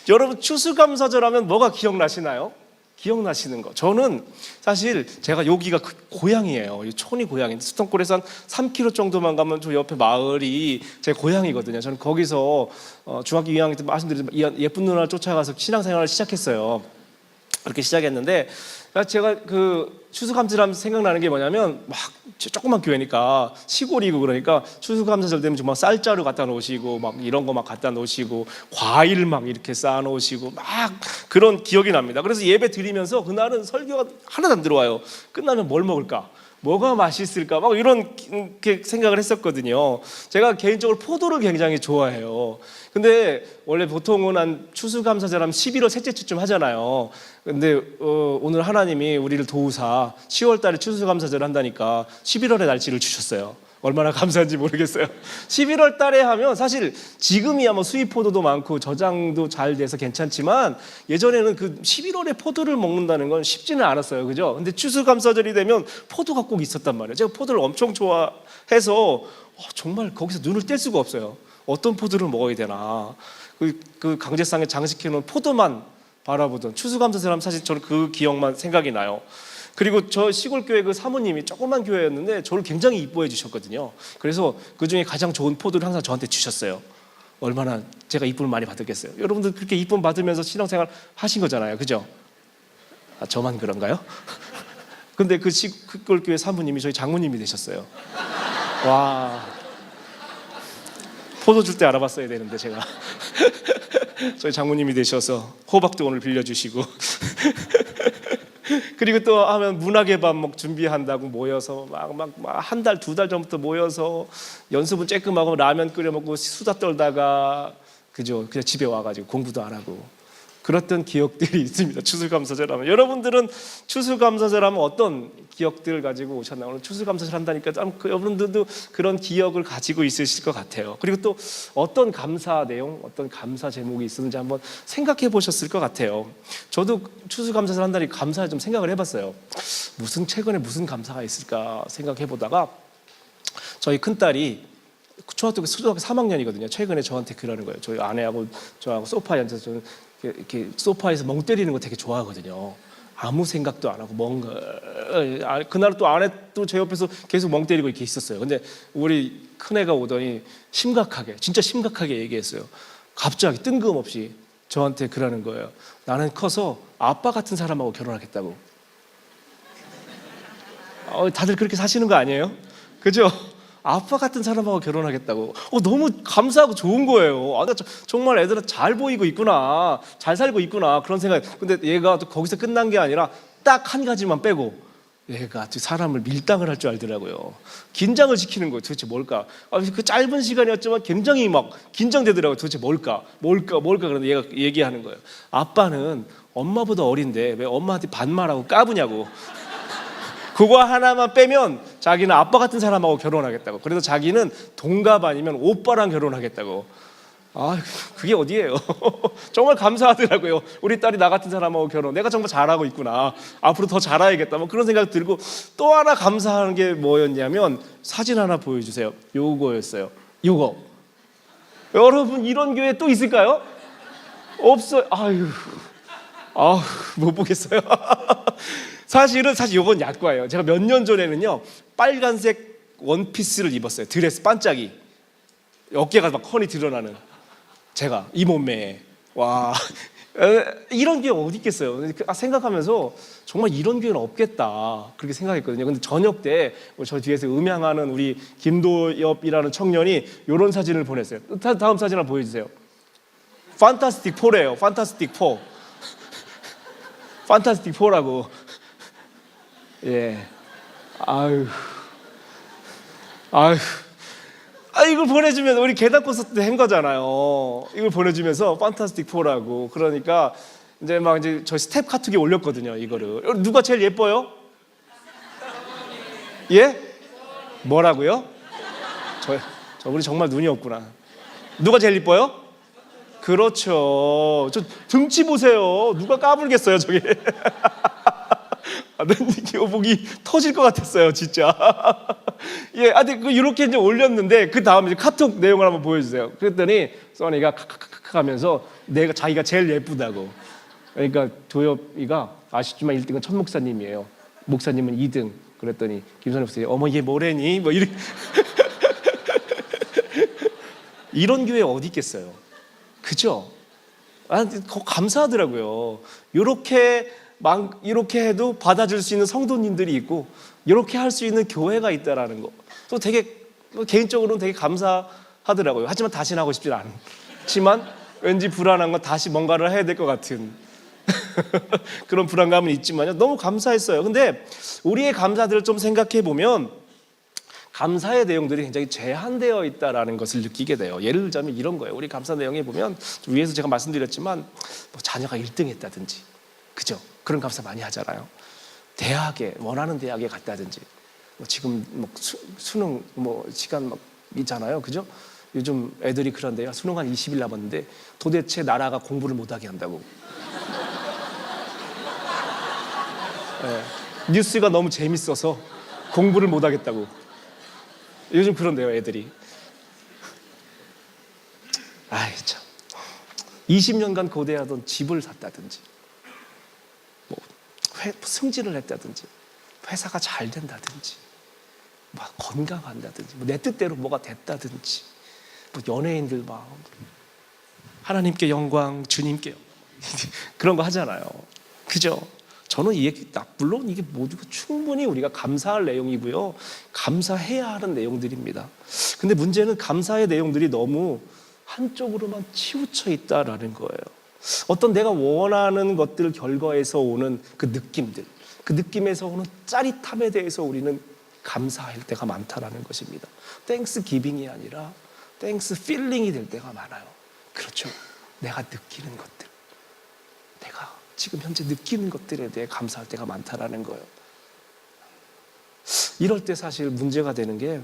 여러분 추수감사절 하면 뭐가 기억나시나요? 기억나시는 거. 저는 사실 제가 여기가 고향이에요. 촌이 고향인데 수성골에서 한 3km 정도만 가면 저 옆에 마을이 제 고향이거든요. 저는 거기서 중학교 2학년 때 말씀드렸지만 예쁜 누나를 쫓아가서 신앙생활을 시작했어요. 그렇게 시작했는데 제가 그 추수감사절 생각나는 게 뭐냐면 막 조그만 교회니까 시골이고 그러니까 추수감사절 되면 정말 쌀자루 갖다 놓으시고 막 이런 거 막 갖다 놓으시고 과일 막 이렇게 쌓아 놓으시고 막 그런 기억이 납니다. 그래서 예배 드리면서 그날은 설교가 하나도 안 들어와요. 끝나면 뭘 먹을까? 뭐가 맛있을까? 막 이런 생각을 했었거든요. 제가 개인적으로 포도를 굉장히 좋아해요. 근데 원래 보통은 한 추수감사절 하면 11월 셋째 주쯤 하잖아요. 근데 오늘 하나님이 우리를 도우사 10월 달에 추수감사절 한다니까 11월에 날짜를 주셨어요. 얼마나 감사한지 모르겠어요. 11월 달에 하면 사실 지금이야 뭐 수입 포도도 많고 저장도 잘 돼서 괜찮지만 예전에는 그 11월에 포도를 먹는다는 건 쉽지는 않았어요. 그죠? 근데 추수감사절이 되면 포도가 꼭 있었단 말이에요. 제가 포도를 엄청 좋아해서 정말 거기서 눈을 뗄 수가 없어요. 어떤 포도를 먹어야 되나. 그 강제상에 장식해 놓은 포도만 바라보던 추수감사절 하면 사실 저는 그 기억만 생각이 나요. 그리고 저 시골 교회 그 사모님이 조그만 교회였는데 저를 굉장히 이뻐해 주셨거든요. 그래서 그 중에 가장 좋은 포도를 항상 저한테 주셨어요. 얼마나 제가 이쁨을 많이 받았겠어요. 여러분들 그렇게 이쁨 받으면서 신앙생활 하신 거잖아요. 그죠? 저만 그런가요? 근데 그 시골 교회 사모님이 저희 장모님이 되셨어요. 와, 포도 줄 때 알아봤어야 되는데 제가 저희 장모님이 되셔서 호박도 오늘 빌려주시고 그리고 또 하면 문학의 밤 막 준비한다고 모여서 막 한 달, 두 달 전부터 모여서 연습은 쬐끔하고 라면 끓여 먹고 수다 떨다가 그죠? 그냥 집에 와가지고 공부도 안 하고 그랬던 기억들이 있습니다. 추수감사절 하면 여러분들은 추수감사절 하면 어떤 기억들을 가지고 오셨나요? 오늘 추수감사절 한다니까 여러분들도 그런 기억을 가지고 있으실 것 같아요. 그리고 또 어떤 감사 내용, 어떤 감사 제목이 있었는지 한번 생각해 보셨을 것 같아요. 저도 추수감사절 한다니까 감사 좀 생각을 해봤어요. 최근에 무슨 감사가 있을까 생각해 보다가 저희 큰딸이 초등학교 3학년이거든요. 최근에 저한테 그러는 거예요. 저희 아내하고 저하고 소파에 앉아서 저는 이렇게 소파에서 멍 때리는 거 되게 좋아하거든요. 아무 생각도 안 하고 뭔가 그날 또 아내 또 제 옆에서 계속 멍 때리고 이렇게 있었어요. 근데 우리 큰애가 오더니 진짜 심각하게 얘기했어요. 갑자기 뜬금없이 저한테 그러는 거예요. 나는 커서 아빠 같은 사람하고 결혼하겠다고. 다들 그렇게 사시는 거 아니에요? 그죠? 아빠 같은 사람하고 결혼하겠다고. 너무 감사하고 좋은 거예요. 나 정말 애들은 잘 보이고 있구나, 잘 살고 있구나 그런 생각. 근데 얘가 또 거기서 끝난 게 아니라 딱 한 가지만 빼고 얘가 사람을 밀당을 할 줄 알더라고요. 긴장을 시키는 거예요. 도대체 뭘까? 그 짧은 시간이었지만 굉장히 막 긴장되더라고요. 도대체 뭘까? 그런데 얘가 얘기하는 거예요. 아빠는 엄마보다 어린데 왜 엄마한테 반말하고 까부냐고. 그거 하나만 빼면 자기는 아빠 같은 사람하고 결혼하겠다고. 그래서 자기는 동갑 아니면 오빠랑 결혼하겠다고. 그게 어디예요? 정말 감사하더라고요. 우리 딸이 나 같은 사람하고 결혼. 내가 정말 잘하고 있구나. 앞으로 더 잘해야겠다. 뭐 그런 생각 들고 또 하나 감사한 게 뭐였냐면 사진 하나 보여주세요. 요거였어요. 요거. 여러분 이런 교회 또 있을까요? 없어요. 못 보겠어요. 사실 이건 약과예요. 제가 몇 년 전에는요 빨간색 원피스를 입었어요. 드레스 반짝이 어깨가 막 훤히 드러나는 제가 이 몸매에 이런 교회 어디 있겠어요. 생각하면서 정말 이런 교회는 없겠다 그렇게 생각했거든요. 근데 저녁 때 저 뒤에서 음향하는 우리 김도엽이라는 청년이 이런 사진을 보냈어요. 다음 사진 한번 보여주세요. 판타스틱 4래요. 판타스틱 4. 판타스틱 4라고. 예. 이걸 보내주면 우리 계단 콘서트 때 한 거잖아요. 이걸 보내주면서 판타스틱 4라고. 그러니까 이제 저희 스텝 카톡에 올렸거든요. 이거를 누가 제일 예뻐요? 예? 뭐라고요? 우리 정말 눈이 없구나. 누가 제일 예뻐요? 그렇죠. 저 등치 보세요. 누가 까불겠어요, 저기. 교복이 터질 것 같았어요, 진짜. 예, 근데 이렇게 이제 올렸는데 그 다음 이제 카톡 내용을 한번 보여주세요. 그랬더니 써니가 카카카카 하면서 내가 자기가 제일 예쁘다고. 그러니까 도엽이가 아쉽지만 1등은 천 목사님이에요. 목사님은 2등. 그랬더니 김선엽 목사님, 어머 얘 뭐래니? 뭐 이렇게. 이런 교회 어디 있겠어요? 그죠? 감사하더라고요. 이렇게 해도 받아줄 수 있는 성도님들이 있고, 이렇게 할 수 있는 교회가 있다라는 거. 또 되게 개인적으로는 되게 감사하더라고요. 하지만 다시는 하고 싶지 않지만 왠지 불안한 건 다시 뭔가를 해야 될 것 같은 그런 불안감은 있지만요. 너무 감사했어요. 근데 우리의 감사들을 좀 생각해 보면 감사의 내용들이 굉장히 제한되어 있다라는 것을 느끼게 돼요. 예를 들자면 이런 거예요. 우리 감사 내용에 보면 위에서 제가 말씀드렸지만 뭐 자녀가 1등 했다든지, 그죠? 그런 감사 많이 하잖아요. 대학에 원하는 대학에 갔다든지, 뭐 지금 뭐 수능 뭐 시간 막 있잖아요, 그죠? 요즘 애들이 그런데요. 수능 한 20일 남았는데 도대체 나라가 공부를 못하게 한다고. 네. 뉴스가 너무 재밌어서 공부를 못하겠다고. 요즘 그런데요, 애들이. 아이 참. 20년간 고대하던 집을 샀다든지, 뭐 승진을 했다든지, 회사가 잘 된다든지, 막 건강한다든지, 뭐 내 뜻대로 뭐가 됐다든지, 뭐 연예인들 막 하나님께 영광, 주님께 그런 거 하잖아요. 그죠? 저는 이 얘기, 물론 이게 모두가 충분히 우리가 감사할 내용이고요. 감사해야 하는 내용들입니다. 근데 문제는 감사의 내용들이 너무 한쪽으로만 치우쳐 있다라는 거예요. 어떤 내가 원하는 것들 결과에서 오는 그 느낌들, 그 느낌에서 오는 짜릿함에 대해서 우리는 감사할 때가 많다라는 것입니다. 땡스 기빙이 아니라 땡스 필링이 될 때가 많아요. 그렇죠. 내가 느끼는 것들, 내가 지금 현재 느끼는 것들에 대해 감사할 때가 많다라는 거예요. 이럴 때 사실 문제가 되는 게,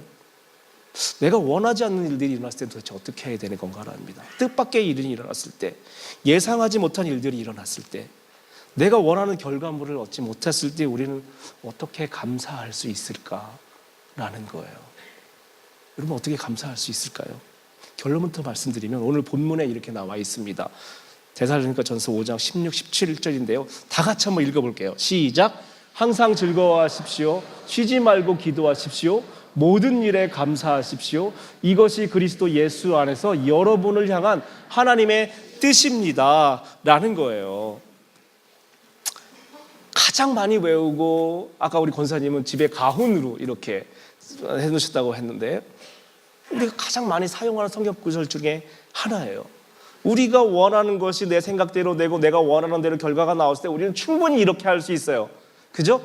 내가 원하지 않는 일들이 일어났을 때 도대체 어떻게 해야 되는 건가랍니다. 뜻밖의 일이 일어났을 때, 예상하지 못한 일들이 일어났을 때, 내가 원하는 결과물을 얻지 못했을 때 우리는 어떻게 감사할 수 있을까라는 거예요. 여러분, 어떻게 감사할 수 있을까요? 결론부터 말씀드리면 오늘 본문에 이렇게 나와 있습니다. 데살로니가전서 5장 16, 17절인데요. 다 같이 한번 읽어볼게요. 시작. 항상 즐거워하십시오. 쉬지 말고 기도하십시오. 모든 일에 감사하십시오. 이것이 그리스도 예수 안에서 여러분을 향한 하나님의 뜻입니다. 라는 거예요. 가장 많이 외우고, 아까 우리 권사님은 집에 가훈으로 이렇게 해놓으셨다고 했는데, 우리가 가장 많이 사용하는 성경 구절 중에 하나예요. 우리가 원하는 것이 내 생각대로 되고 내가 원하는 대로 결과가 나왔을 때 우리는 충분히 이렇게 할 수 있어요. 그죠?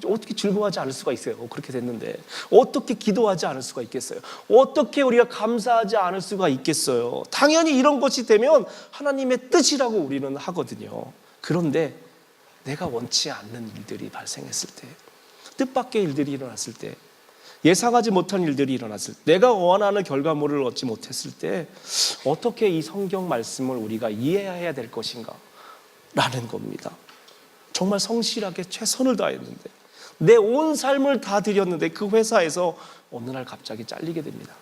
어떻게 즐거워하지 않을 수가 있어요? 그렇게 됐는데 어떻게 기도하지 않을 수가 있겠어요? 어떻게 우리가 감사하지 않을 수가 있겠어요? 당연히 이런 것이 되면 하나님의 뜻이라고 우리는 하거든요. 그런데 내가 원치 않는 일들이 발생했을 때, 뜻밖의 일들이 일어났을 때, 예상하지 못한 일들이 일어났을 때, 내가 원하는 결과물을 얻지 못했을 때 어떻게 이 성경 말씀을 우리가 이해해야 될 것인가 라는 겁니다. 정말 성실하게 최선을 다했는데, 내 온 삶을 다 드렸는데 그 회사에서 어느 날 갑자기 잘리게 됩니다.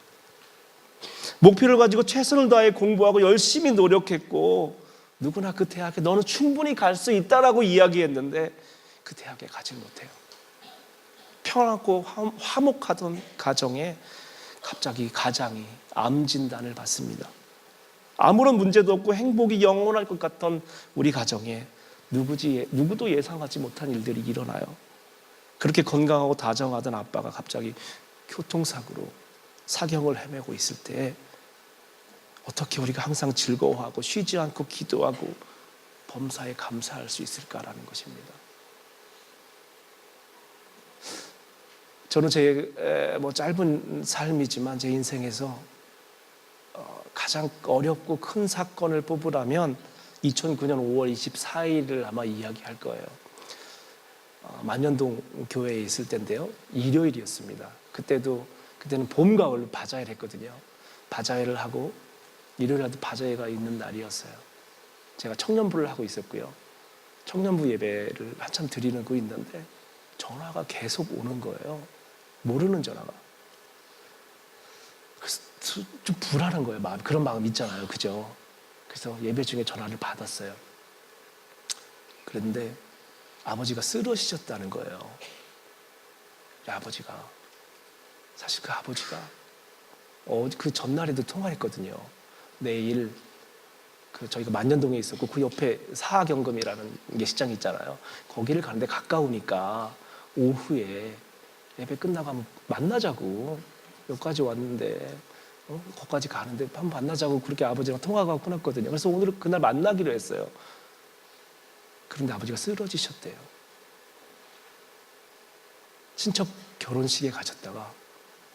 목표를 가지고 최선을 다해 공부하고 열심히 노력했고, 누구나 그 대학에 너는 충분히 갈 수 있다라고 이야기했는데 그 대학에 가지 못해요. 평안하고 화목하던 가정에 갑자기 가장이 암 진단을 받습니다. 아무런 문제도 없고 행복이 영원할 것 같던 우리 가정에 누구도 예상하지 못한 일들이 일어나요. 그렇게 건강하고 다정하던 아빠가 갑자기 교통사고로 사경을 헤매고 있을 때 어떻게 우리가 항상 즐거워하고 쉬지 않고 기도하고 범사에 감사할 수 있을까라는 것입니다. 저는 제 짧은 삶이지만 제 인생에서 가장 어렵고 큰 사건을 뽑으라면 2009년 5월 24일을 아마 이야기할 거예요. 만년동 교회에 있을 때인데요. 일요일이었습니다. 그때는 봄, 가을 바자회를 했거든요. 바자회를 하고 일요일에도 바자회가 있는 날이었어요. 제가 청년부를 하고 있었고요. 청년부 예배를 한참 드리고 있는데 전화가 계속 오는 거예요. 모르는 전화가. 그래서 좀 불안한 거예요. 그런 마음 있잖아요. 그죠? 그래서 예배 중에 전화를 받았어요. 그런데 아버지가 쓰러지셨다는 거예요. 아버지가, 사실 그 아버지가 그 전날에도 통화했거든요. 내일 저희가 만년동에 있었고 그 옆에 사하경금이라는 예식장이 있잖아요. 거기를 가는데 가까우니까 오후에 예배 끝나고 한번 만나자고, 여기까지 왔는데 거기까지 가는데 한번 만나자고 그렇게 아버지랑 통화가 끊었거든요. 그래서 오늘 그날 만나기로 했어요. 그런데 아버지가 쓰러지셨대요. 친척 결혼식에 가셨다가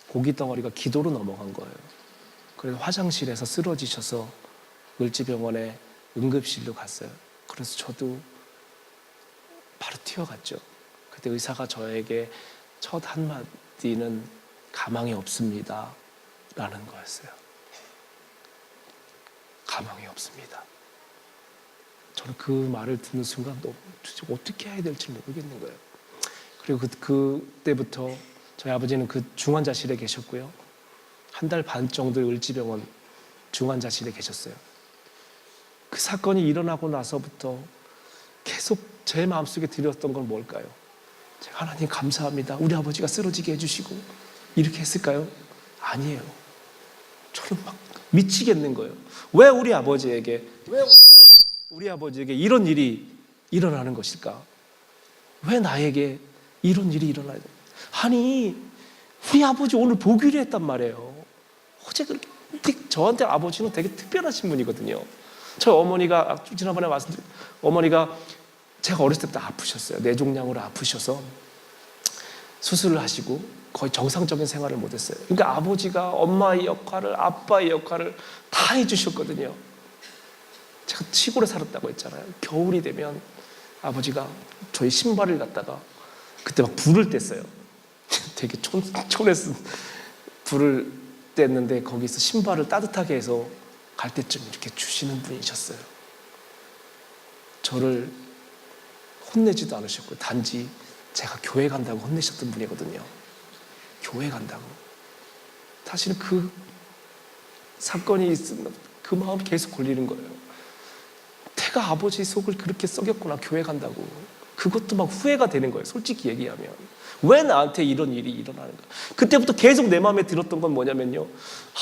고기 덩어리가 기도로 넘어간 거예요. 그래서 화장실에서 쓰러지셔서 을지병원에 응급실로 갔어요. 그래서 저도 바로 뛰어갔죠. 그때 의사가 저에게 첫 한마디는 가망이 없습니다 라는 거였어요. 가망이 없습니다. 저는 그 말을 듣는 순간 너무 어떻게 해야 될지 모르겠는 거예요. 그리고 그때부터 저희 아버지는 그 중환자실에 계셨고요. 한 달 반 정도 을지병원 중환자실에 계셨어요. 그 사건이 일어나고 나서부터 계속 제 마음속에 들였던 건 뭘까요? 제가 하나님 감사합니다. 우리 아버지가 쓰러지게 해주시고 이렇게 했을까요? 아니에요. 저는 막 미치겠는 거예요. 왜 우리 아버지에게 이런 일이 일어나는 것일까? 왜 나에게 이런 일이 일어나야 돼? 아니, 우리 아버지 오늘 보기로 했단 말이에요. 어제 그렇게 저한테 아버지는 되게 특별하신 분이거든요. 저희 어머니가 지난번에 말씀드린 어머니가 제가 어렸을 때부터 아프셨어요. 뇌종양으로 아프셔서 수술을 하시고 거의 정상적인 생활을 못했어요. 그러니까 아버지가 엄마의 역할을, 아빠의 역할을 다 해주셨거든요. 제가 시골에 살았다고 했잖아요. 겨울이 되면 아버지가 저희 신발을 갖다가 그때 막 불을 뗐어요. 되게 촌에서 불을 뗐는데 거기서 신발을 따뜻하게 해서 갈 때쯤 이렇게 주시는 분이셨어요. 저를 혼내지도 않으셨고 단지 제가 교회 간다고 혼내셨던 분이거든요. 교회 간다고. 사실은 그 사건이 있으면 그 마음 계속 걸리는 거예요. 내가 아버지 속을 그렇게 썩였구나, 교회 간다고. 그것도 막 후회가 되는 거예요. 솔직히 얘기하면. 왜 나한테 이런 일이 일어나는가. 그때부터 계속 내 마음에 들었던 건 뭐냐면요,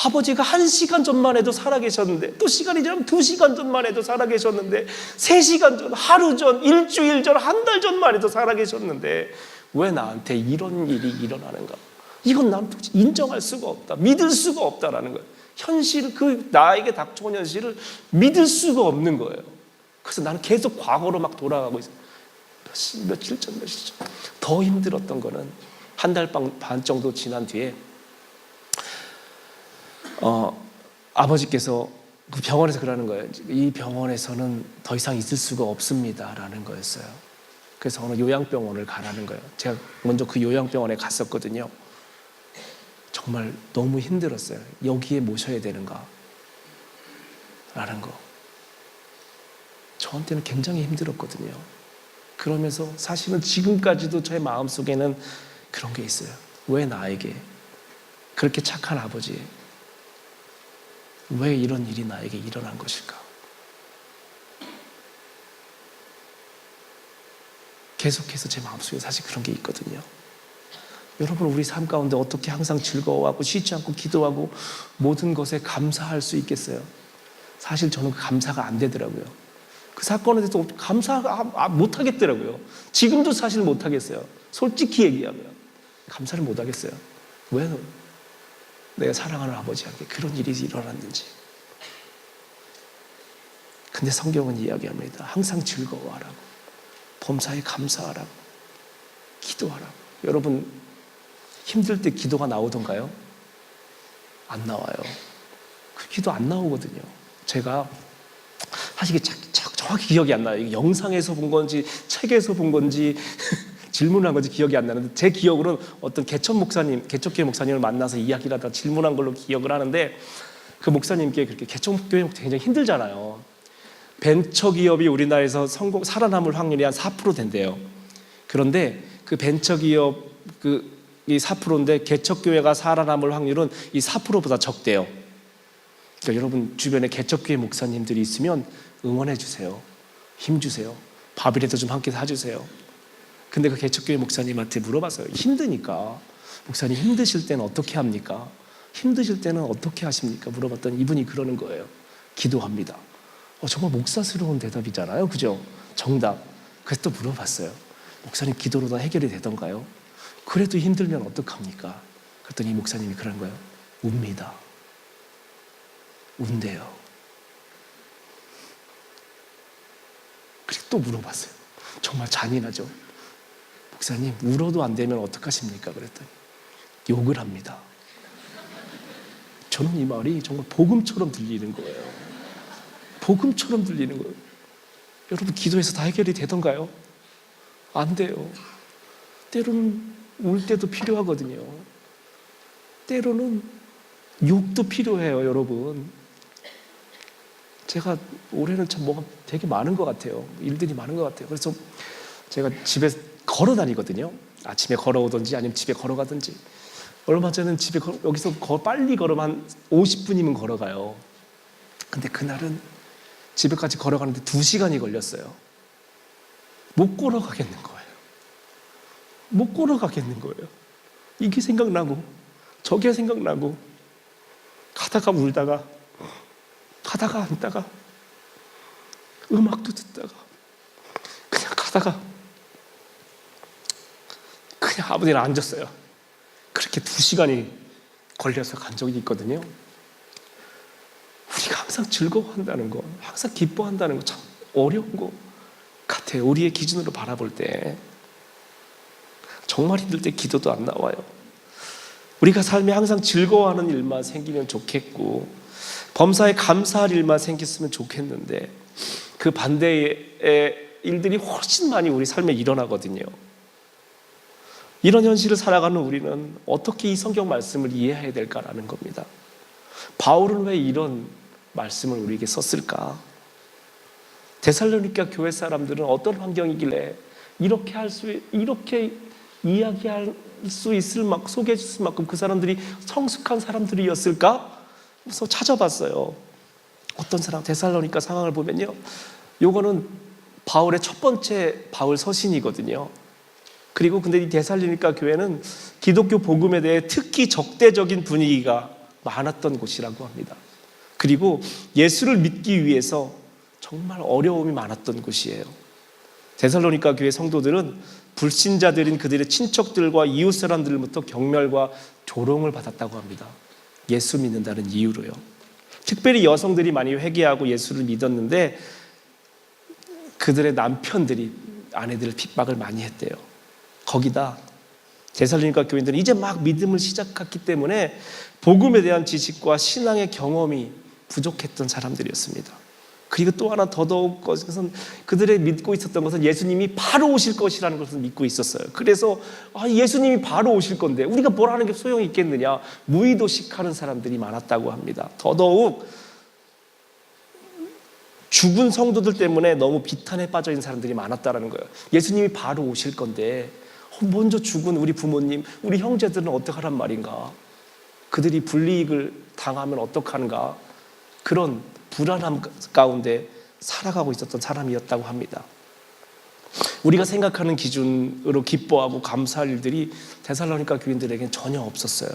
아버지가 1시간 전만 해도 살아계셨는데, 또 시간이 지나면 2시간 전만 해도 살아계셨는데, 3시간 전, 하루 전, 일주일 전, 한 달 전만 해도 살아계셨는데 왜 나한테 이런 일이 일어나는가. 이건 난 도저히 인정할 수가 없다, 믿을 수가 없다라는 거예요. 현실, 그 나에게 닥쳐온 현실을 믿을 수가 없는 거예요. 그래서 나는 계속 과거로 막 돌아가고 있어요. 며칠 전. 더 힘들었던 거는 한 달 반 정도 지난 뒤에 아버지께서 그 병원에서 그러는 거예요. 이 병원에서는 더 이상 있을 수가 없습니다라는 거였어요. 그래서 어느 요양병원을 가라는 거예요. 제가 먼저 그 요양병원에 갔었거든요. 정말 너무 힘들었어요. 여기에 모셔야 되는가 라는 거. 저한테는 굉장히 힘들었거든요. 그러면서 사실은 지금까지도 저의 마음속에는 그런 게 있어요. 왜 나에게, 그렇게 착한 아버지, 왜 이런 일이 나에게 일어난 것일까? 계속해서 제 마음속에 사실 그런 게 있거든요. 여러분, 우리 삶 가운데 어떻게 항상 즐거워하고 쉬지 않고 기도하고 모든 것에 감사할 수 있겠어요? 사실 저는 그 감사가 안 되더라고요. 그 사건에 대해서 감사 못 하겠더라고요. 지금도 사실 못 하겠어요. 솔직히 얘기하면 감사를 못 하겠어요. 왜 내가 사랑하는 아버지에게 그런 일이 일어났는지. 근데 성경은 이야기합니다. 항상 즐거워하라고, 범사에 감사하라고, 기도하라고. 여러분, 힘들 때 기도가 나오던가요? 안 나와요. 그 기도 안 나오거든요. 제가 사실 이게 정확히 기억이 안 나요. 영상에서 본 건지 책에서 본 건지 질문한 건지 기억이 안 나는데, 제 기억으로는 어떤 개척교회 목사님을 만나서 이야기를 하다가 질문한 걸로 기억을 하는데, 그 목사님께 그렇게, 개척교회 굉장히 힘들잖아요. 벤처기업이 우리나라에서 살아남을 확률이 한 4% 된대요. 그런데 그 벤처기업 이 4%인데 개척교회가 살아남을 확률은 이 4%보다 적대요. 그러니까 여러분 주변에 개척교회 목사님들이 있으면 응원해 주세요. 힘 주세요. 밥이라도 좀 함께 사주세요. 근데 그 개척교회 목사님한테 물어봤어요. 힘드니까. 목사님 힘드실 때는 어떻게 합니까? 힘드실 때는 어떻게 하십니까? 물어봤더니 이분이 그러는 거예요. 기도합니다. 정말 목사스러운 대답이잖아요. 그죠? 정답. 그래서 또 물어봤어요. 목사님 기도로 다 해결이 되던가요? 그래도 힘들면 어떡합니까? 그랬더니 목사님이 그런 거예요. 웁니다. 운대요. 그리고 또 물어봤어요. 정말 잔인하죠. 목사님 울어도 안 되면 어떡하십니까? 그랬더니 욕을 합니다. 저는 이 말이 정말 복음처럼 들리는 거예요. 복음처럼 들리는 거예요. 여러분 기도해서 다 해결이 되던가요? 안 돼요. 때로는 울 때도 필요하거든요. 때로는 욕도 필요해요. 여러분 제가 올해는 참 뭐가 되게 많은 것 같아요. 일들이 많은 것 같아요. 그래서 제가 집에 걸어 다니거든요. 아침에 걸어오든지 아니면 집에 걸어가든지. 얼마 전에는 집에 여기서 빨리 걸으면 한 50분이면 걸어가요. 근데 그날은 집에까지 걸어가는데 2시간이 걸렸어요. 못 걸어가겠는 거예요. 못 걸어가겠는 거예요. 이게 생각나고 저게 생각나고 가다가 울다가 가다가 앉다가 음악도 듣다가 그냥 가다가 그냥 아버지랑 앉았어요. 그렇게 2시간이 걸려서 간 적이 있거든요. 우리가 항상 즐거워한다는 거, 항상 기뻐한다는 거 참 어려운 거 같아요. 우리의 기준으로 바라볼 때 정말 힘들 때 기도도 안 나와요. 우리가 삶에 항상 즐거워하는 일만 생기면 좋겠고 범사에 감사할 일만 생겼으면 좋겠는데 그 반대의 일들이 훨씬 많이 우리 삶에 일어나거든요. 이런 현실을 살아가는 우리는 어떻게 이 성경 말씀을 이해해야 될까라는 겁니다. 바울은 왜 이런 말씀을 우리에게 썼을까? 데살로니가 교회 사람들은 어떤 환경이길래 이렇게 이야기할 수 있을 만큼 소개해 줄 만큼 그 사람들이 성숙한 사람들이었을까? 그래서 찾아봤어요. 어떤 사람 데살로니가 상황을 보면요, 요거는 바울의 첫 번째 바울 서신이거든요. 그리고 근데 이 데살로니가 교회는 기독교 복음에 대해 특히 적대적인 분위기가 많았던 곳이라고 합니다. 그리고 예수를 믿기 위해서 정말 어려움이 많았던 곳이에요. 데살로니가 교회 성도들은 불신자들인 그들의 친척들과 이웃 사람들로부터 경멸과 조롱을 받았다고 합니다. 예수 믿는다는 이유로요. 특별히 여성들이 많이 회개하고 예수를 믿었는데 그들의 남편들이 아내들을 핍박을 많이 했대요. 거기다 데살로니가 교인들은 이제 막 믿음을 시작했기 때문에 복음에 대한 지식과 신앙의 경험이 부족했던 사람들이었습니다. 그리고 또 하나 더더욱 것은 그들의 믿고 있었던 것은 예수님이 바로 오실 것이라는 것을 믿고 있었어요. 그래서 예수님이 바로 오실 건데 우리가 뭘 하는 게 소용이 있겠느냐, 무의도식하는 사람들이 많았다고 합니다. 더더욱 죽은 성도들 때문에 너무 비탄에 빠져 있는 사람들이 많았다는 거예요. 예수님이 바로 오실 건데 먼저 죽은 우리 부모님, 우리 형제들은 어떡하란 말인가, 그들이 불이익을 당하면 어떡하는가, 그런 불안함 가운데 살아가고 있었던 사람이었다고 합니다. 우리가 생각하는 기준으로 기뻐하고 감사할 일들이 데살로니가 교인들에게는 전혀 없었어요.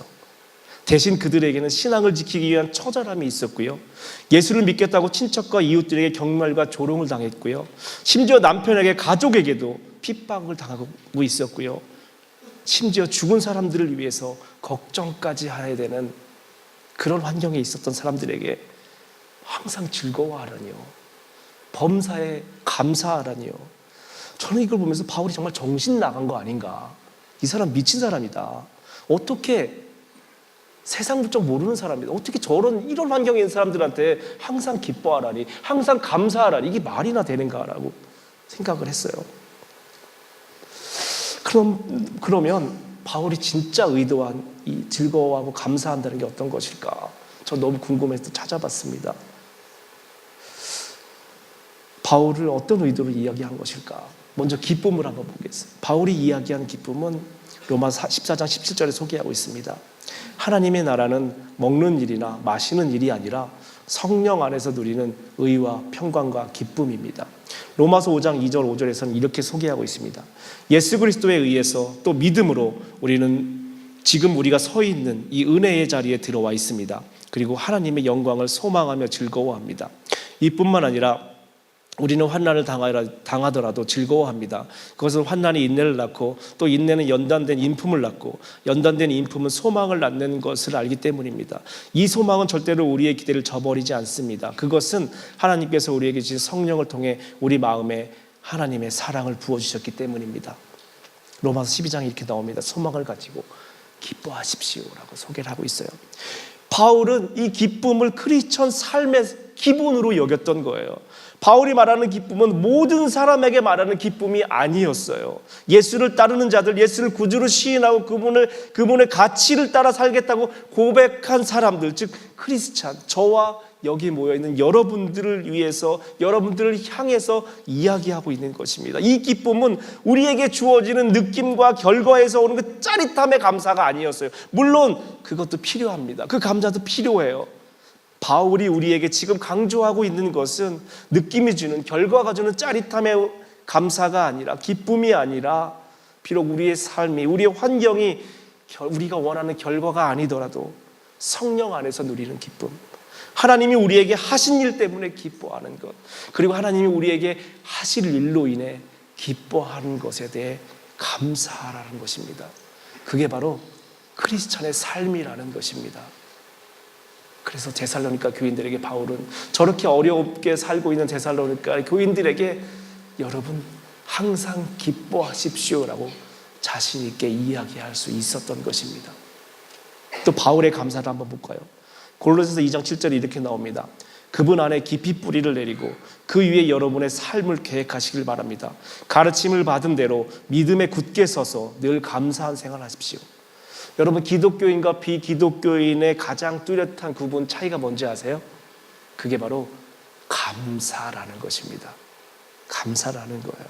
대신 그들에게는 신앙을 지키기 위한 처절함이 있었고요, 예수를 믿겠다고 친척과 이웃들에게 경멸과 조롱을 당했고요, 심지어 남편에게 가족에게도 핍박을 당하고 있었고요, 심지어 죽은 사람들을 위해서 걱정까지 해야 되는 그런 환경에 있었던 사람들에게 항상 즐거워하라니요, 범사에 감사하라니요. 저는 이걸 보면서 바울이 정말 정신 나간 거 아닌가, 이 사람 미친 사람이다, 어떻게 세상 물정 모르는 사람이다, 어떻게 이런 환경에 있는 사람들한테 항상 기뻐하라니, 항상 감사하라니, 이게 말이나 되는가라고 생각을 했어요. 그러면 바울이 진짜 의도한 이 즐거워하고 감사한다는 게 어떤 것일까? 저 너무 궁금해서 찾아봤습니다. 바울을 어떤 의도로 이야기한 것일까? 먼저 기쁨을 한번 보겠습니다. 바울이 이야기한 기쁨은 로마 14장 17절에 소개하고 있습니다. 하나님의 나라는 먹는 일이나 마시는 일이 아니라 성령 안에서 누리는 의와 평강과 기쁨입니다. 로마서 5장 2절 5절에서는 이렇게 소개하고 있습니다. 예수 그리스도에 의해서 또 믿음으로 우리는 지금 우리가 서 있는 이 은혜의 자리에 들어와 있습니다. 그리고 하나님의 영광을 소망하며 즐거워합니다. 이뿐만 아니라 우리는 환난을 당하더라도 즐거워합니다. 그것은 환난이 인내를 낳고 또 인내는 연단된 인품을 낳고 연단된 인품은 소망을 낳는 것을 알기 때문입니다. 이 소망은 절대로 우리의 기대를 저버리지 않습니다. 그것은 하나님께서 우리에게 주신 성령을 통해 우리 마음에 하나님의 사랑을 부어주셨기 때문입니다. 로마서 12장에 이렇게 나옵니다. 소망을 가지고 기뻐하십시오라고 소개를 하고 있어요. 바울은 이 기쁨을 크리스천 삶의 기본으로 여겼던 거예요. 바울이 말하는 기쁨은 모든 사람에게 말하는 기쁨이 아니었어요. 예수를 따르는 자들, 예수를 구주로 시인하고 그분의 가치를 따라 살겠다고 고백한 사람들, 즉 크리스찬, 저와 여기 모여있는 여러분들을 위해서, 여러분들을 향해서 이야기하고 있는 것입니다. 이 기쁨은 우리에게 주어지는 느낌과 결과에서 오는 그 짜릿함의 감사가 아니었어요. 물론 그것도 필요합니다. 그 감사도 필요해요. 바울이 우리에게 지금 강조하고 있는 것은 느낌이 주는, 결과가 주는 짜릿함의 감사가 아니라, 기쁨이 아니라, 비록 우리의 삶이, 우리의 환경이 우리가 원하는 결과가 아니더라도 성령 안에서 누리는 기쁨, 하나님이 우리에게 하신 일 때문에 기뻐하는 것, 그리고 하나님이 우리에게 하실 일로 인해 기뻐하는 것에 대해 감사하라는 것입니다. 그게 바로 크리스찬의 삶이라는 것입니다. 그래서 데살로니가 교인들에게 바울은 저렇게 어렵게 살고 있는 데살로니가 교인들에게 여러분 항상 기뻐하십시오라고 자신 있게 이야기할 수 있었던 것입니다. 또 바울의 감사를 한번 볼까요? 골로새서 2장 7절에 이렇게 나옵니다. 그분 안에 깊이 뿌리를 내리고 그 위에 여러분의 삶을 계획하시길 바랍니다. 가르침을 받은 대로 믿음에 굳게 서서 늘 감사한 생활하십시오. 여러분, 기독교인과 비기독교인의 가장 뚜렷한 구분 차이가 뭔지 아세요? 그게 바로 감사라는 것입니다. 감사라는 거예요.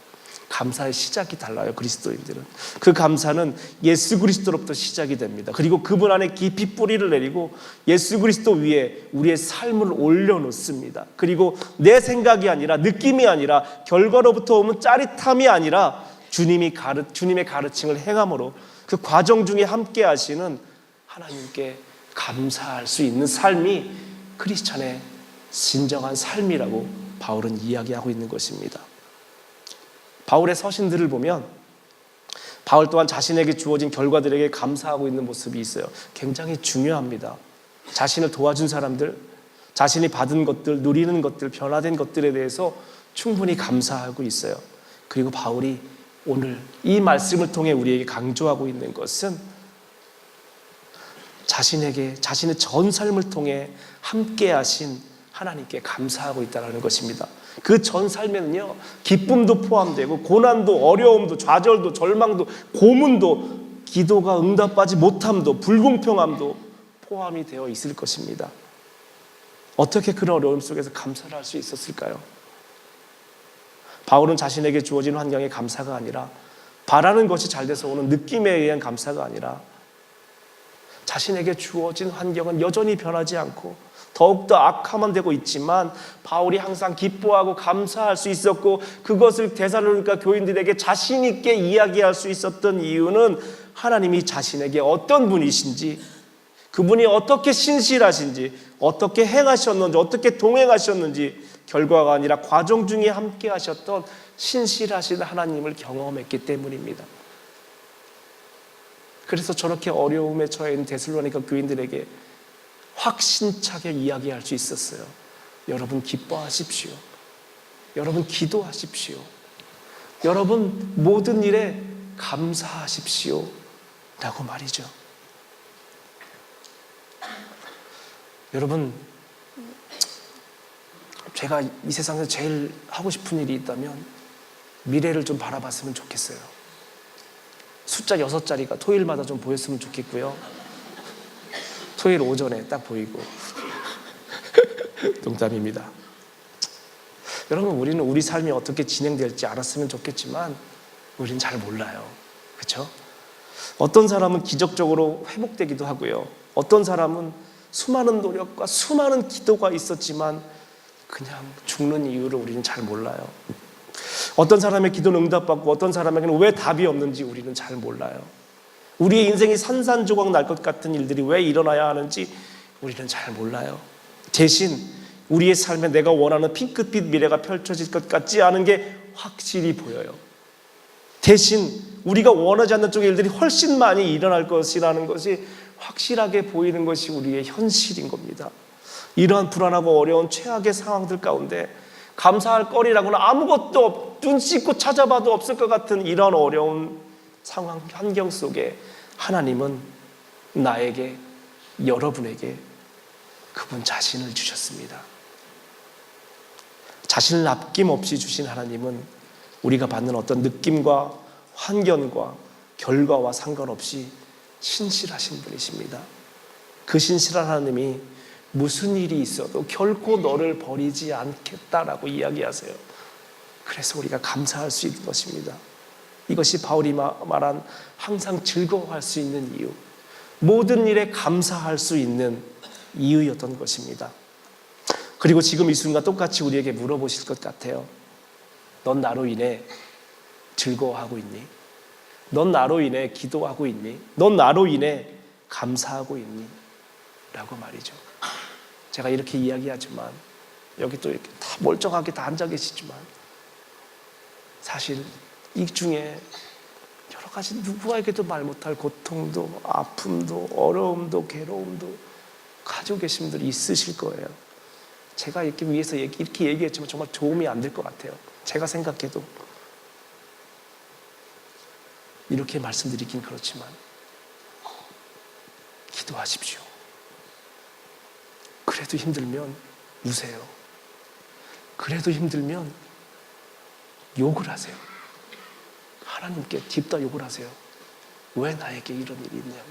감사의 시작이 달라요. 그리스도인들은 그 감사는 예수 그리스도로부터 시작이 됩니다. 그리고 그분 안에 깊이 뿌리를 내리고 예수 그리스도 위에 우리의 삶을 올려놓습니다. 그리고 내 생각이 아니라, 느낌이 아니라, 결과로부터 오는 짜릿함이 아니라 주님의 가르침을 행함으로 그 과정 중에 함께 하시는 하나님께 감사할 수 있는 삶이 크리스찬의 진정한 삶이라고 바울은 이야기하고 있는 것입니다. 바울의 서신들을 보면 바울 또한 자신에게 주어진 결과들에게 감사하고 있는 모습이 있어요. 굉장히 중요합니다. 자신을 도와준 사람들, 자신이 받은 것들, 누리는 것들, 변화된 것들에 대해서 충분히 감사하고 있어요. 그리고 바울이 오늘 이 말씀을 통해 우리에게 강조하고 있는 것은 자신의 전 삶을 통해 함께 하신 하나님께 감사하고 있다는 것입니다. 그 전 삶에는요, 기쁨도 포함되고 고난도, 어려움도, 좌절도, 절망도, 고문도, 기도가 응답받지 못함도, 불공평함도 포함이 되어 있을 것입니다. 어떻게 그런 어려움 속에서 감사를 할 수 있었을까요? 바울은 자신에게 주어진 환경에 감사가 아니라, 바라는 것이 잘 돼서 오는 느낌에 의한 감사가 아니라, 자신에게 주어진 환경은 여전히 변하지 않고 더욱더 악화만 되고 있지만 바울이 항상 기뻐하고 감사할 수 있었고, 그것을 데살로니가 교인들에게 자신 있게 이야기할 수 있었던 이유는 하나님이 자신에게 어떤 분이신지, 그분이 어떻게 신실하신지, 어떻게 행하셨는지, 어떻게 동행하셨는지, 결과가 아니라 과정 중에 함께 하셨던 신실하신 하나님을 경험했기 때문입니다. 그래서 저렇게 어려움에 처해 있는 데살로니가 교인들에게 확신차게 이야기할 수 있었어요. 여러분 기뻐하십시오. 여러분 기도하십시오. 여러분 모든 일에 감사하십시오 라고 말이죠. 여러분, 제가 이 세상에서 제일 하고 싶은 일이 있다면 미래를 좀 바라봤으면 좋겠어요. 숫자 6자리가 토요일마다 좀 보였으면 좋겠고요. 토요일 오전에 딱 보이고. 농담입니다. 여러분, 우리는 우리 삶이 어떻게 진행될지 알았으면 좋겠지만 우리는 잘 몰라요. 그렇죠? 어떤 사람은 기적적으로 회복되기도 하고요. 어떤 사람은 수많은 노력과 수많은 기도가 있었지만 그냥 죽는 이유를 우리는 잘 몰라요. 어떤 사람의 기도는 응답받고 어떤 사람에게는 왜 답이 없는지 우리는 잘 몰라요. 우리의 인생이 산산조각 날 것 같은 일들이 왜 일어나야 하는지 우리는 잘 몰라요. 대신 우리의 삶에 내가 원하는 핑크빛 미래가 펼쳐질 것 같지 않은 게 확실히 보여요. 대신 우리가 원하지 않는 쪽의 일들이 훨씬 많이 일어날 것이라는 것이 확실하게 보이는 것이 우리의 현실인 겁니다. 이러한 불안하고 어려운 최악의 상황들 가운데 감사할 거리라고는 아무것도 눈 씻고 찾아봐도 없을 것 같은 이런 어려운 상황, 환경 속에 하나님은 나에게, 여러분에게 그분 자신을 주셨습니다. 자신을 아낌없이 주신 하나님은 우리가 받는 어떤 느낌과 환경과 결과와 상관없이 신실하신 분이십니다. 그 신실한 하나님이 무슨 일이 있어도 결코 너를 버리지 않겠다라고 이야기하세요. 그래서 우리가 감사할 수 있는 것입니다. 이것이 바울이 말한 항상 즐거워할 수 있는 이유, 모든 일에 감사할 수 있는 이유였던 것입니다. 그리고 지금 이 순간 똑같이 우리에게 물어보실 것 같아요. 넌 나로 인해 즐거워하고 있니? 넌 나로 인해 기도하고 있니? 넌 나로 인해 감사하고 있니? 라고 말이죠. 제가 이렇게 이야기하지만 여기 또 이렇게 다 멀쩡하게 다 앉아 계시지만 사실 이 중에 여러 가지 누구에게도 말 못할 고통도 아픔도 어려움도 괴로움도 가지고 계신 분들이 있으실 거예요. 제가 이렇게 위해서 이렇게 얘기했지만 정말 도움이 안 될 것 같아요. 제가 생각해도 이렇게 말씀드리긴 그렇지만 기도하십시오. 그래도 힘들면 우세요. 그래도 힘들면 욕을 하세요. 하나님께 딥다 욕을 하세요. 왜 나에게 이런 일이 있냐고.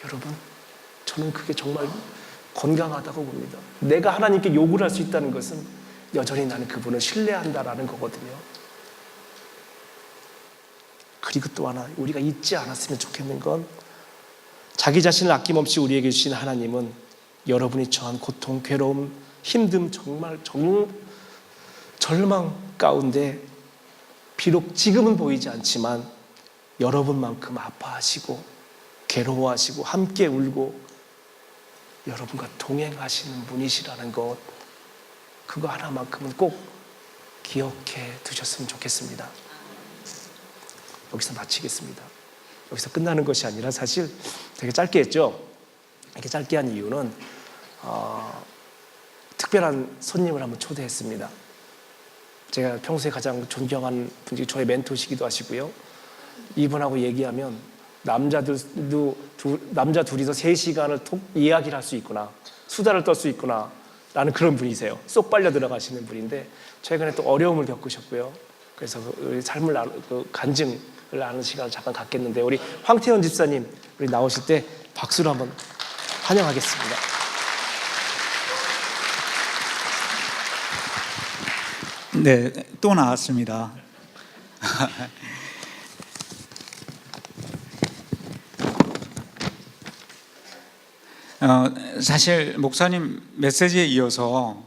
여러분, 저는 그게 정말 건강하다고 봅니다. 내가 하나님께 욕을 할 수 있다는 것은 여전히 나는 그분을 신뢰한다라는 거거든요. 그리고 또 하나 우리가 잊지 않았으면 좋겠는 건 자기 자신을 아낌없이 우리에게 주신 하나님은 여러분이 처한 고통, 괴로움, 힘듦, 정말 절망 가운데 비록 지금은 보이지 않지만 여러분만큼 아파하시고 괴로워하시고 함께 울고 여러분과 동행하시는 분이시라는 것, 그거 하나만큼은 꼭 기억해 두셨으면 좋겠습니다. 여기서 마치겠습니다. 여기서 끝나는 것이 아니라 사실 되게 짧게 했죠. 이렇게 짧게 한 이유는 특별한 손님을 한번 초대했습니다. 제가 평소에 가장 존경하는 분이 저의 멘토시기도 하시고요. 이분하고 얘기하면 남자 둘이서 3시간을 이야기를 할 수 있구나, 수다를 떨 수 있구나 라는 그런 분이세요. 쏙 빨려 들어가시는 분인데 최근에 또 어려움을 겪으셨고요. 그래서 우리 삶을 간증을 나누는 시간을 잠깐 갖겠는데 우리 황태현 집사님 우리 나오실 때 박수로 한번 환영하겠습니다. 네, 또 나왔습니다. 사실 목사님 메시지에 이어서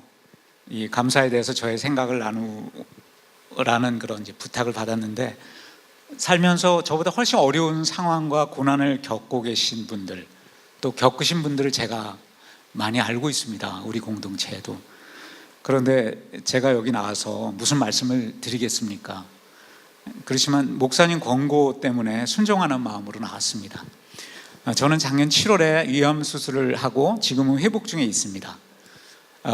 이 감사에 대해서 저의 생각을 나누라는 그런 이제 부탁을 받았는데, 살면서 저보다 훨씬 어려운 상황과 고난을 겪고 계신 분들, 또 겪으신 분들을 제가 많이 알고 있습니다. 우리 공동체에도. 그런데 제가 여기 나와서 무슨 말씀을 드리겠습니까? 그렇지만 목사님 권고 때문에 순종하는 마음으로 나왔습니다. 저는 작년 7월에 위암 수술을 하고 지금은 회복 중에 있습니다.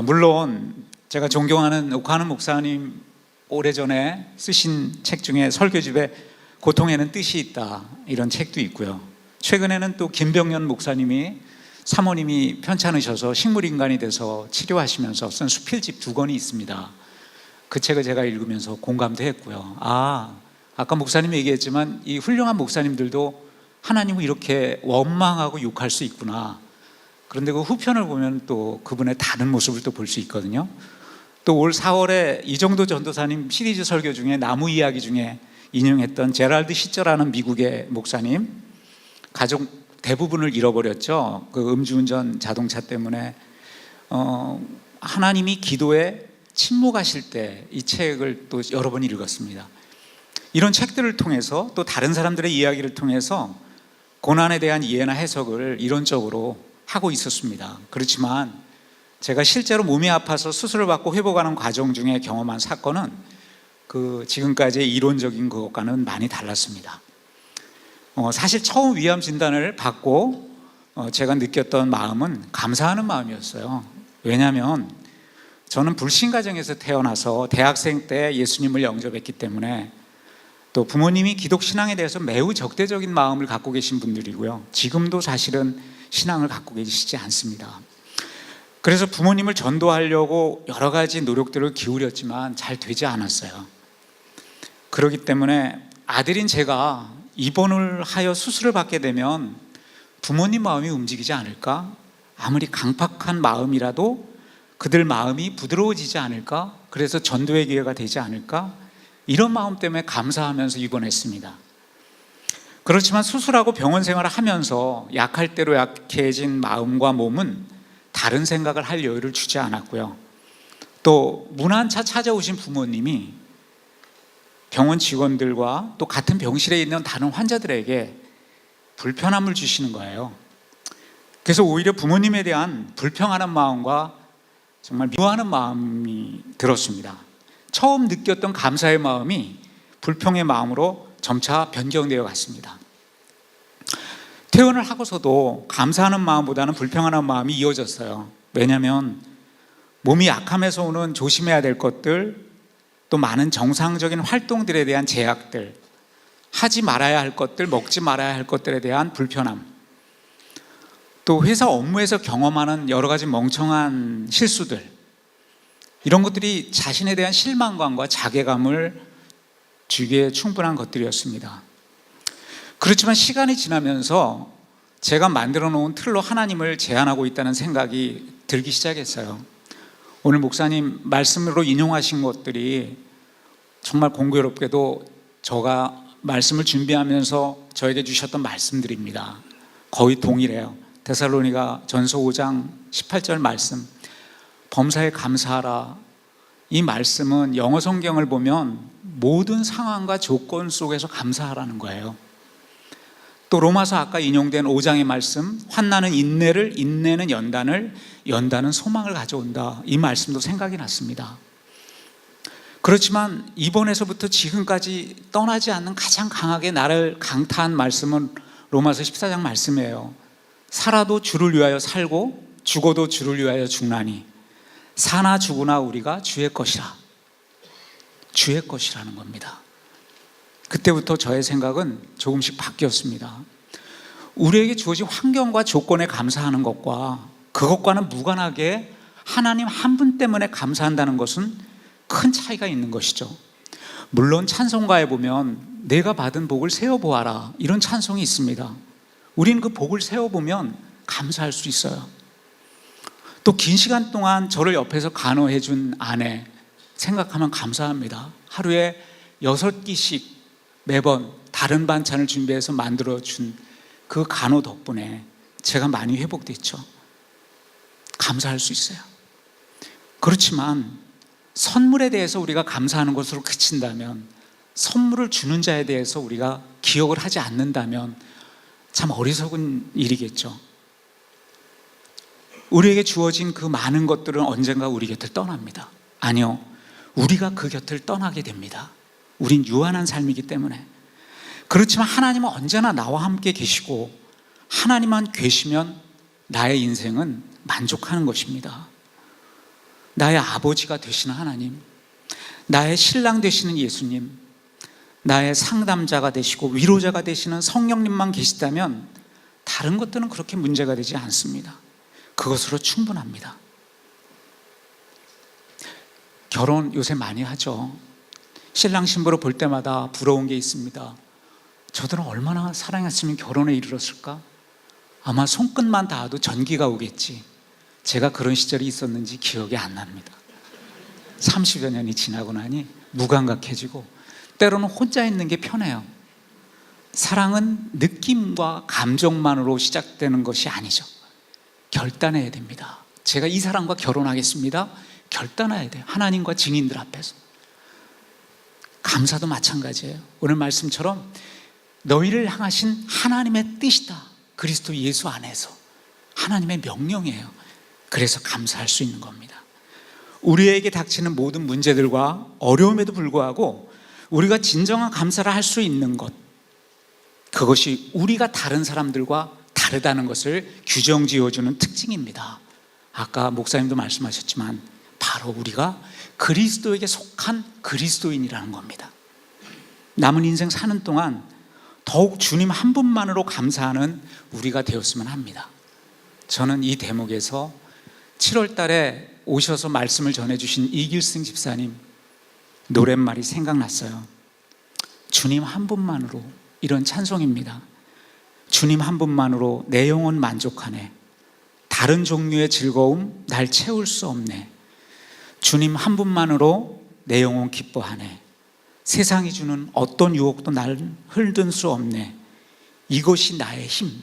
물론 제가 존경하는 옥하는 목사님 오래전에 쓰신 책 중에 설교집에 고통에는 뜻이 있다 이런 책도 있고요. 최근에는 또 김병연 목사님이 사모님이 편찮으셔서 식물인간이 돼서 치료하시면서 쓴 수필집 2권이 있습니다. 그 책을 제가 읽으면서 공감도 했고요. 아까 목사님이 얘기했지만 이 훌륭한 목사님들도 하나님을 이렇게 원망하고 욕할 수 있구나. 그런데 그 후편을 보면 또 그분의 다른 모습을 또 볼 수 있거든요. 또 올 4월에 이정도 전도사님 시리즈 설교 중에 나무 이야기 중에 인용했던 제랄드 시저라는 미국의 목사님, 가족 대부분을 잃어버렸죠. 그 음주운전 자동차 때문에. 하나님이 기도에 침묵하실 때 이 책을 또 여러 번 읽었습니다. 이런 책들을 통해서 또 다른 사람들의 이야기를 통해서 고난에 대한 이해나 해석을 이론적으로 하고 있었습니다. 그렇지만 제가 실제로 몸이 아파서 수술을 받고 회복하는 과정 중에 경험한 사건은 그 지금까지의 이론적인 것과는 많이 달랐습니다. 사실 처음 위암 진단을 받고 제가 느꼈던 마음은 감사하는 마음이었어요. 왜냐하면 저는 불신 가정에서 태어나서 대학생 때 예수님을 영접했기 때문에, 또 부모님이 기독 신앙에 대해서 매우 적대적인 마음을 갖고 계신 분들이고요. 지금도 사실은 신앙을 갖고 계시지 않습니다. 그래서 부모님을 전도하려고 여러 가지 노력들을 기울였지만 잘 되지 않았어요. 그렇기 때문에 아들인 제가 입원을 하여 수술을 받게 되면 부모님 마음이 움직이지 않을까? 아무리 강팍한 마음이라도 그들 마음이 부드러워지지 않을까? 그래서 전도의 기회가 되지 않을까? 이런 마음 때문에 감사하면서 입원했습니다. 그렇지만 수술하고 병원 생활을 하면서 약할 대로 약해진 마음과 몸은 다른 생각을 할 여유를 주지 않았고요. 또 문안차 찾아오신 부모님이 병원 직원들과 또 같은 병실에 있는 다른 환자들에게 불편함을 주시는 거예요. 그래서 오히려 부모님에 대한 불평하는 마음과 정말 미워하는 마음이 들었습니다. 처음 느꼈던 감사의 마음이 불평의 마음으로 점차 변경되어 갔습니다. 퇴원을 하고서도 감사하는 마음보다는 불평하는 마음이 이어졌어요. 왜냐하면 몸이 약함에서 오는 조심해야 될 것들, 또 많은 정상적인 활동들에 대한 제약들, 하지 말아야 할 것들, 먹지 말아야 할 것들에 대한 불편함, 또 회사 업무에서 경험하는 여러 가지 멍청한 실수들, 이런 것들이 자신에 대한 실망감과 자괴감을 주기에 충분한 것들이었습니다. 그렇지만 시간이 지나면서 제가 만들어 놓은 틀로 하나님을 제한하고 있다는 생각이 들기 시작했어요. 오늘 목사님 말씀으로 인용하신 것들이 정말 공교롭게도 제가 말씀을 준비하면서 저에게 주셨던 말씀들입니다. 거의 동일해요. 데살로니가 전서 5장 18절 말씀, 범사에 감사하라. 이 말씀은 영어 성경을 보면 모든 상황과 조건 속에서 감사하라는 거예요. 또 로마서 아까 인용된 5장의 말씀, 환난은 인내를, 인내는 연단을, 연단은 소망을 가져온다. 이 말씀도 생각이 났습니다. 그렇지만 이번에서부터 지금까지 떠나지 않는 가장 강하게 나를 강타한 말씀은 로마서 14장 말씀이에요. 살아도 주를 위하여 살고 죽어도 주를 위하여 죽나니 사나 죽으나 우리가 주의 것이라. 주의 것이라는 겁니다. 그때부터 저의 생각은 조금씩 바뀌었습니다. 우리에게 주어진 환경과 조건에 감사하는 것과 그것과는 무관하게 하나님 한 분 때문에 감사한다는 것은 큰 차이가 있는 것이죠. 물론 찬송가에 보면 내가 받은 복을 세어보아라, 이런 찬송이 있습니다. 우리는 그 복을 세어보면 감사할 수 있어요. 또 긴 시간 동안 저를 옆에서 간호해 준 아내 생각하면 감사합니다. 하루에 6끼씩 매번 다른 반찬을 준비해서 만들어 준 그 간호 덕분에 제가 많이 회복됐죠. 감사할 수 있어요. 그렇지만 선물에 대해서 우리가 감사하는 것으로 그친다면, 선물을 주는 자에 대해서 우리가 기억을 하지 않는다면 참 어리석은 일이겠죠. 우리에게 주어진 그 많은 것들은 언젠가 우리 곁을 떠납니다. 아니요, 우리가 그 곁을 떠나게 됩니다. 우린 유한한 삶이기 때문에. 그렇지만 하나님은 언제나 나와 함께 계시고 하나님만 계시면 나의 인생은 만족하는 것입니다. 나의 아버지가 되시는 하나님, 나의 신랑 되시는 예수님, 나의 상담자가 되시고 위로자가 되시는 성령님만 계시다면 다른 것들은 그렇게 문제가 되지 않습니다. 그것으로 충분합니다. 결혼 요새 많이 하죠. 신랑 신부를 볼 때마다 부러운 게 있습니다. 저들은 얼마나 사랑했으면 결혼에 이르렀을까? 아마 손끝만 닿아도 전기가 오겠지. 제가 그런 시절이 있었는지 기억이 안 납니다. 30여 년이 지나고 나니 무감각해지고 때로는 혼자 있는 게 편해요. 사랑은 느낌과 감정만으로 시작되는 것이 아니죠. 결단해야 됩니다. 제가 이 사람과 결혼하겠습니다. 결단해야 돼요. 하나님과 증인들 앞에서. 감사도 마찬가지예요. 오늘 말씀처럼 너희를 향하신 하나님의 뜻이다. 그리스도 예수 안에서 하나님의 명령이에요. 그래서 감사할 수 있는 겁니다. 우리에게 닥치는 모든 문제들과 어려움에도 불구하고 우리가 진정한 감사를 할 수 있는 것, 그것이 우리가 다른 사람들과 다르다는 것을 규정 지어주는 특징입니다. 아까 목사님도 말씀하셨지만 바로 우리가 그리스도에게 속한 그리스도인이라는 겁니다. 남은 인생 사는 동안 더욱 주님 한 분만으로 감사하는 우리가 되었으면 합니다. 저는 이 대목에서 7월 달에 오셔서 말씀을 전해주신 이길승 집사님 노랫말이 생각났어요. 주님 한 분만으로, 이런 찬송입니다. 주님 한 분만으로 내 영혼 만족하네. 다른 종류의 즐거움 날 채울 수 없네. 주님 한 분만으로 내 영혼 기뻐하네. 세상이 주는 어떤 유혹도 날 흔들 수 없네. 이것이 나의 힘,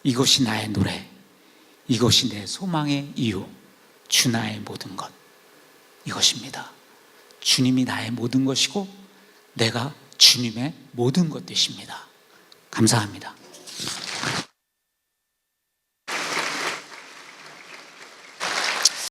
이것이 나의 노래, 이것이 내 소망의 이유, 주 나의 모든 것. 이것입니다. 주님이 나의 모든 것이고 내가 주님의 모든 것 되십니다. 감사합니다.